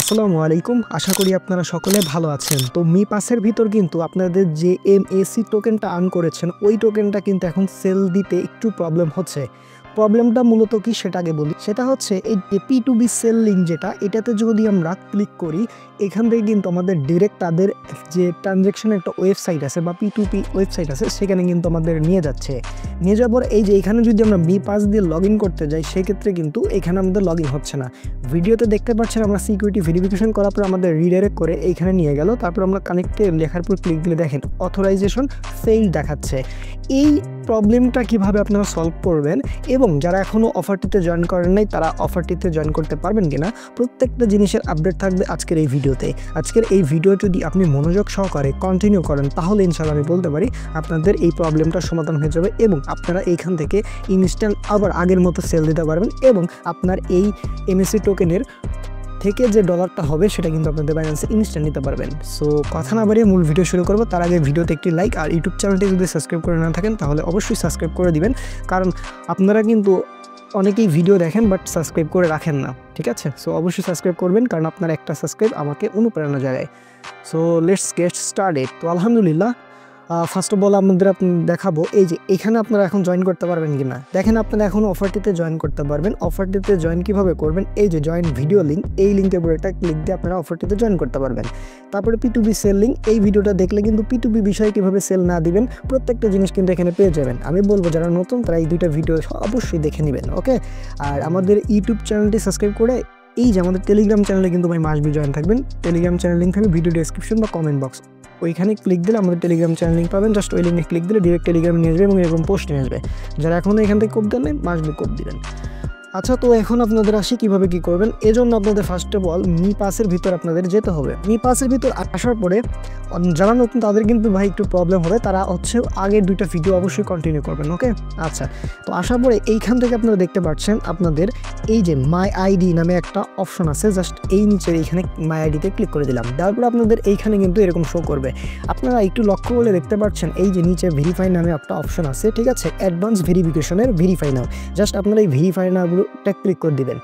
আসসালামু আলাইকুম, আশা করি আপনারা সকলে ভালো আছেন। তো মি পাসের ভিতর কিন্তু আপনাদের যে এমএসি টোকেনটা আর্ন করেছেন ওই টোকেনটা কিন্তু এখন সেল দিতে একটু প্রবলেম হচ্ছে। প্রবলেমটা মূলত কি সেটা আগে বলি। সেটা হচ্ছে এই যে P2B সেল লিঙ্ক যেটা, এটাতে যদি আমরা ক্লিক করি এখান থেকে কিন্তু আমাদের ডিরেক্ট তাদের যে ট্রানজ্যাকশনের একটা ওয়েবসাইট আছে বা P2P ওয়েবসাইট আছে সেখানে কিন্তু আমাদের নিয়ে যাচ্ছে। নিয়ে যাওয়ার পর এই যে এখানে যদি আমরা মি পাস দিয়ে লগ ইন করতে যাই সেক্ষেত্রে কিন্তু এখানে আমাদের লগ ইন হচ্ছে না। ভিডিওতে দেখতে পাচ্ছেন আমরা সিকিউরিটি ভেরিফিকেশন করার পর আমাদের রিডাইরেক্ট করে এইখানে নিয়ে গেল। তারপর আমরা কানেক্টে লেখার পর ক্লিক দিলে দেখেন অথরাইজেশন ফেইল দেখাচ্ছে। এই প্রবলেমটা কিভাবে আপনারা সলভ করবেন এবং যারা এখনও অফারটিতে জয়েন করেন নাই তারা অফারটিতে জয়েন করতে পারবেন কিনা প্রত্যেকটা জিনিসের আপডেট থাকবে আজকের এই ভিডিওতে। আজকের এই ভিডিও যদি আপনি মনোযোগ সহকারে কন্টিনিউ করেন তাহলে ইনশাআল্লাহ আমি বলতে পারি আপনাদের এই প্রবলেমটার সমাধান হয়ে যাবে এবং আপনারা এইখান থেকে ইনস্ট্যান্ট আবার আগের মতো সেল দিতে পারবেন এবং আপনার এই এমএসি টোকেনের থেকে যে ডলারটা হবে সেটা কিন্তু আপনাদের বাইন্যান্সে ইনস্ট্যান্ট নিতে পারবেন। সো কথা না বাড়িয়ে মূল ভিডিও শুরু করবো। তার আগে ভিডিওতে একটি লাইক আর ইউটিউব চ্যানেলটি যদি সাবস্ক্রাইব করে না থাকেন তাহলে অবশ্যই সাবস্ক্রাইব করে দিবেন, কারণ আপনারা কিন্তু অনেকেই ভিডিও দেখেন বাট সাবস্ক্রাইব করে রাখেন না, ঠিক আছে? সো অবশ্যই সাবস্ক্রাইব করবেন, কারণ আপনার একটা সাবস্ক্রাইব আমাকে অনুপ্রেরণা জাগায়। So let's get started. তো আলহামদুলিল্লাহ, ফার্স্ট অফ অল আমাদের দেখাবো এই যে এখানে আপনারা এখন জয়েন করতে পারবেন কিনা। দেখেন আপনারা এখন অফারটিতে জয়েন করতে পারবেন। অফারটিতে জয়েন কিভাবে করবেন, এই যে জয়েন ভিডিও লিঙ্ক, এই লিঙ্কের উপর একটা ক্লিক দিয়ে আপনারা অফারটিতে জয়েন করতে পারবেন। তারপরে P2B সেল লিঙ্ক, এই ভিডিওটা দেখলে কিন্তু P2B বিষয়ে কীভাবে সেল না দিবেন প্রত্যেকটা জিনিস কিন্তু এখানে পেয়ে যাবেন। আমি বলবো যারা নতুন তারা এই দুইটা ভিডিও অবশ্যই দেখে নেবেন, ওকে? আর আমাদের ইউটিউব চ্যানেলটি সাবস্ক্রাইব করে এই যে আমাদের টেলিগ্রাম চ্যানেলে কিন্তু ভাই মাস্ট বি জয়েন থাকবেন। টেলিগ্রাম চ্যানেল লিঙ্ক থাকবে ভিডিও ডেসক্রিপশন বা কমেন্ট বক্স, ওইখানে ক্লিক দিলে আমাদের টেলিগ্রাম চ্যানেল লিঙ্ক পাবেন। জাস্ট ওই লিঙ্কে ক্লিক দিলে ডিরেক্ট টেলিগ্রামে নিয়ে যাবে এবং এরকম পোস্ট নিয়ে আসবে। যারা এখনও এখান থেকে কোপ দেন নাই মাস্ট বি কোপ দিবেন। আচ্ছা, তো এখন আপনাদের আসি কীভাবে কী করবেন। এজন্য আপনাদের ফার্স্ট অফ অল মি পাসের ভিতর আপনাদের যেতে হবে। মি পাসের ভিতর আসার পরে যারা নতুন তাদের কিন্তু ভাই একটু প্রবলেম হবে, তারা হচ্ছে আগের দুইটা ভিডিও অবশ্যই কন্টিনিউ করবেন, ওকে? আচ্ছা, তো আসার পরে এইখান থেকে আপনারা দেখতে পাচ্ছেন আপনাদের এই যে মাই আইডি নামে একটা অপশন আছে। জাস্ট এই নিচের এইখানে মাই আইডিতে ক্লিক করে দিলাম। তারপর আপনাদের এইখানে কিন্তু এরকম শো করবে। আপনারা একটু লক্ষ্য করলে দেখতে পাচ্ছেন এই যে নিচে ভেরিফাই নামে একটা অপশন আছে, ঠিক আছে? অ্যাডভান্স ভেরিফিকেশনের ভেরিফাই নাও। জাস্ট আপনারা এই ভেরিফাই নাওটা ক্লিক করে দিবেন,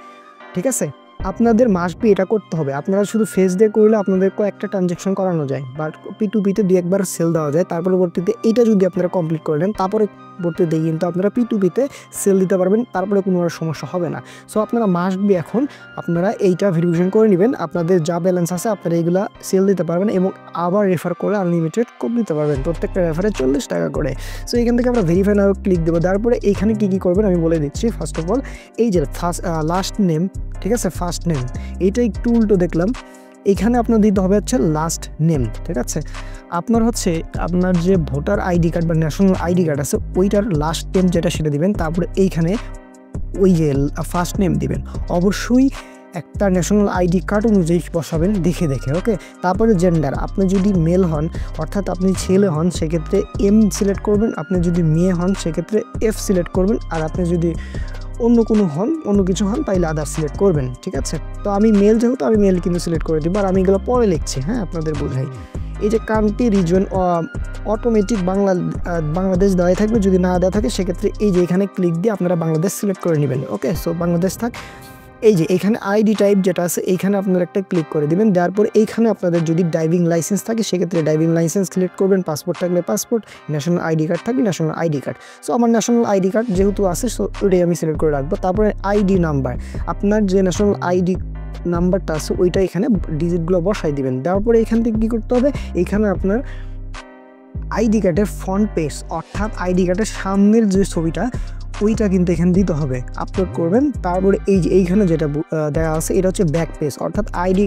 ঠিক আছে? আপনাদের মাস্ট বি এটা করতে হবে। আপনারা শুধু ফেস দিয়ে করলে আপনাদের কয়েকটা ট্রানজ্যাকশন করানো যায়, বাট P2P-তে দুই একবার সেল দেওয়া যায়। তার পরবর্তীতে এইটা যদি আপনারা কমপ্লিট করে নেন তারপরে পরবর্তীতে কিন্তু আপনারা P2P-তে সেল দিতে পারবেন, তারপরে কোনো সমস্যা হবে না। সো আপনারা মাস্ট বি এখন আপনারা এইটা ভেরিফিকেশন করে নেবেন। আপনাদের যা ব্যালেন্স আছে আপনারা এইগুলা সেল দিতে পারবেন এবং আবার রেফার করে আনলিমিটেড কোপ দিতে পারবেন, প্রত্যেকটা রেফারে 40 টাকা করে। সো এখান থেকে আমরা ভেরিফাই নাও ক্লিক দেবো। তারপরে এইখানে কী করবেন আমি বলে দিচ্ছি। ফার্স্ট অফ অল এই যে লাস্ট নেম, ঠিক আছে? ফার্স্ট নেম এইটা একটু উল্টো দেখলাম। এখানে আপনার দিতে হবে হচ্ছে লাস্ট নেম, ঠিক আছে? আপনার হচ্ছে আপনার যে ভোটার আইডি কার্ড বা ন্যাশনাল আইডি কার্ড আছে ওইটার লাস্ট নেম যেটা সেটা দিবেন। তারপরে এইখানে ওই যে ফার্স্ট নেম দিবেন। অবশ্যই একটা ন্যাশনাল আইডি কার্ড অনুযায়ী বসাবেন দেখে দেখে, ওকে? তারপরে জেন্ডার, আপনি যদি মেল হন অর্থাৎ আপনি ছেলে হন সেক্ষেত্রে এম সিলেক্ট করবেন, আপনি যদি মেয়ে হন সেক্ষেত্রে এফ সিলেক্ট করবেন, আর আপনি যদি অন্য কোনো হন অন্য কিছু হন তাইলে আদার সিলেক্ট করবেন, ঠিক আছে? তো আমি মেল যেহেতু আমি মেল কিন্তু সিলেক্ট করে দিব, আর আমি এগুলো পরে লিখছি, হ্যাঁ আপনাদের বোঝাই। এই যে কান্ট্রি রিজন অটোমেটিক বাংলাদেশ দেওয়াই থাকবে, যদি না দেওয়া থাকে সেক্ষেত্রে এই যে এখানে ক্লিক দিয়ে আপনারা বাংলাদেশ সিলেক্ট করে নেবেন, ওকে? সো বাংলাদেশ থাক। এই যে এইখানে আইডি টাইপ যেটা আছে এইখানে আপনারা একটা ক্লিক করে দিবেন। দেওয়ার পর এইখানে আপনাদের যদি ড্রাইভিং লাইসেন্স থাকে সেক্ষেত্রে ড্রাইভিং লাইসেন্স সিলেক্ট করবেন, পাসপোর্ট থাকলে পাসপোর্ট, ন্যাশনাল আইডি কার্ড থাকলে ন্যাশনাল আইডি কার্ড। সো আমার ন্যাশনাল আইডি কার্ড যেহেতু আছে সো ওইটাই আমি সিলেক্ট করে রাখবো। তারপরে আইডি নাম্বার, আপনার যে ন্যাশনাল আইডি নাম্বারটা আছে ওইটা এখানে ডিজিটগুলো বসাই দিবেন। দেওয়ার পরে এখান থেকে কী করতে হবে, এইখানে আপনার আইডি কার্ডের ফ্রন্ট পেজ অর্থাৎ আইডি কার্ডের সামনের যে ছবিটা ওইটা কিন্তু এখানে দিতে হবে, আপলোড করবেন। তারপরে এই যে এইখানে যেটা দেওয়া আছে এটা হচ্ছে ব্যাক পেজ অর্থাৎ আইডি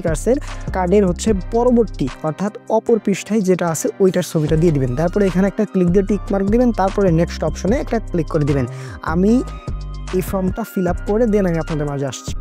কার্ডের হচ্ছে পরবর্তী অর্থাৎ অপর পৃষ্ঠায় যেটা আছে ওইটার ছবিটা দিয়ে দিবেন। তারপরে এখানে একটা ক্লিক দিয়ে টিক মার্ক দিবেন। তারপরে নেক্সট অপশনে একটা ক্লিক করে দিবেন। আমি এই ফর্মটা ফিল আপ করে দেন আমি আপনাদের মাঝে আসছি।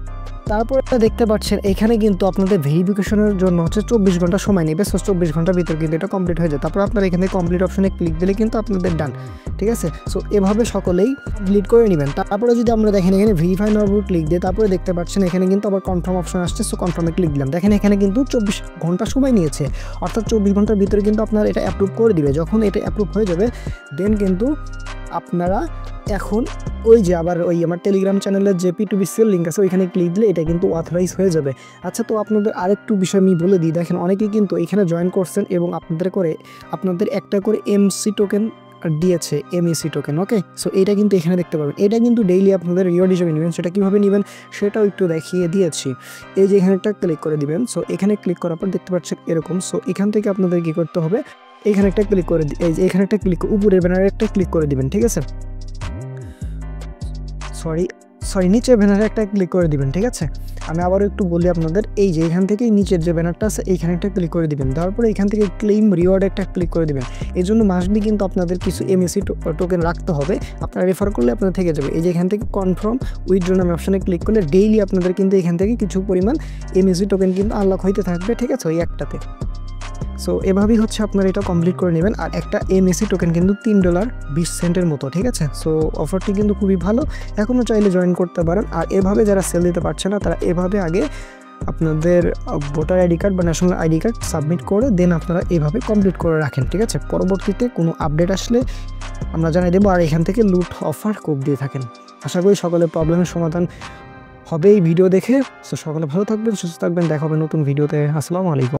তারপরে দেখতে পাচ্ছেন এখানে কিন্তু আপনাদের ভেরিফিকেশনের জন্য হচ্ছে 24 ঘন্টা সময় নেবে। সো 24 ঘন্টার ভিতর কিন্তু এটা কমপ্লিট হয়ে যায়। তারপর আপনারা এখানে কমপ্লিট অপশনে ক্লিক দিলে কিন্তু আপনাদের ডান, ঠিক আছে? সো এভাবে সকলেই কমপ্লিট করে নেবেন। তারপরে যদি আমরা দেখেন এখানে ভেরিফাই নাও ক্লিক দিয়ে তারপরে দেখতে পাচ্ছেন এখানে কিন্তু আবার কনফার্ম অপশন আসছে। সো কনফার্মে ক্লিক দিলাম। দেখেন এখানে কিন্তু 24 ঘন্টা সময় নিয়েছে, অর্থাৎ 24 ঘন্টার ভিতরে কিন্তু আপনার এটা অ্যাপ্রুভ করে দিবে। যখন এটা অ্যাপ্রুভ হয়ে যাবে দেন কিন্তু আপনারা এখন ওই যে আবার ওই আমার টেলিগ্রাম চ্যানেলের যে P2P সেল লিঙ্ক আছে ওইখানে ক্লিক দিলে এটা কিন্তু অথরাইজ হয়ে যাবে। আচ্ছা, তো আপনাদের আরেকটু বিষয় আমি বলে দিই। দেখেন, অনেকেই কিন্তু এখানে জয়েন করছেন এবং আপনাদের একটা করে এমসি টোকেন দিয়েছে, এমএসি টোকেন। ওকে, সো এটা কিন্তু এখানে দেখতে পাবেন। এটা কিন্তু ডেইলি আপনাদের রিওয়ার্ড হিসেবে নেবেন। সেটা কীভাবে নেবেন সেটাও একটু দেখিয়ে দিয়েছি। এই যে এখানে একটা ক্লিক করে দিবেন। সো এখানে ক্লিক করার পর দেখতে পাচ্ছেন এরকম। সো এখান থেকে আপনাদের কী করতে হবে, এখানে একটা ক্লিক করে এই যে এখানে একটা ক্লিক, উপরের ব্যানারে একটা ক্লিক করে দিবেন। ঠিক আছে, সরি নিচের ব্যানারে একটা ক্লিক করে দিবেন। ঠিক আছে, আমি আবারও একটু বলি আপনাদের, এই যে এখান থেকে নিচের যে ব্যানারটা আছে এইখানে একটা ক্লিক করে দিবেন। তারপরে এখান থেকে ক্লেম রিওয়ার্ড একটা ক্লিক করে দিবেন। এই জন্য মাসবি কিন্তু আপনাদের কিছু এমএসি টোকেন রাখতে হবে। আপনারা রেফার করলে আপনাদের থেকে যাবে। এই যে এখান থেকে কনফার্ম উইথড্র নামে অপশানে ক্লিক করলে ডেইলি আপনাদের কিন্তু এখান থেকে কিছু পরিমাণ এমএসি টোকেন কিন্তু আনলক হইতে থাকবে। ঠিক আছে, ওই একটাতে। সো এভাবেই হচ্ছে আপনারা এটা কমপ্লিট করে নেবেন। আর একটা এমএসি টোকেন কিন্তু $3.20 মতো। ঠিক আছে, সো অফারটি কিন্তু খুবই ভালো, এখনও চাইলে জয়েন করতে পারেন। আর এভাবে যারা সেল দিতে পারছে না তারা এভাবে আগে আপনাদের ভোটার আইডি কার্ড বা ন্যাশনাল আইডি কার্ড সাবমিট করে দেন আপনারা এভাবে কমপ্লিট করে রাখেন। ঠিক আছে, পরবর্তীতে কোনো আপডেট আসলে আমরা জানাই দেবো। আর এখান থেকে লুট অফার কোড দিয়ে থাকেন। আশা করি সকলের প্রবলেমের সমাধান হবে এই ভিডিও দেখে। সো সকলে ভালো থাকবেন, সুস্থ থাকবেন, দেখা হবে নতুন ভিডিওতে। আসসালামু আলাইকুম।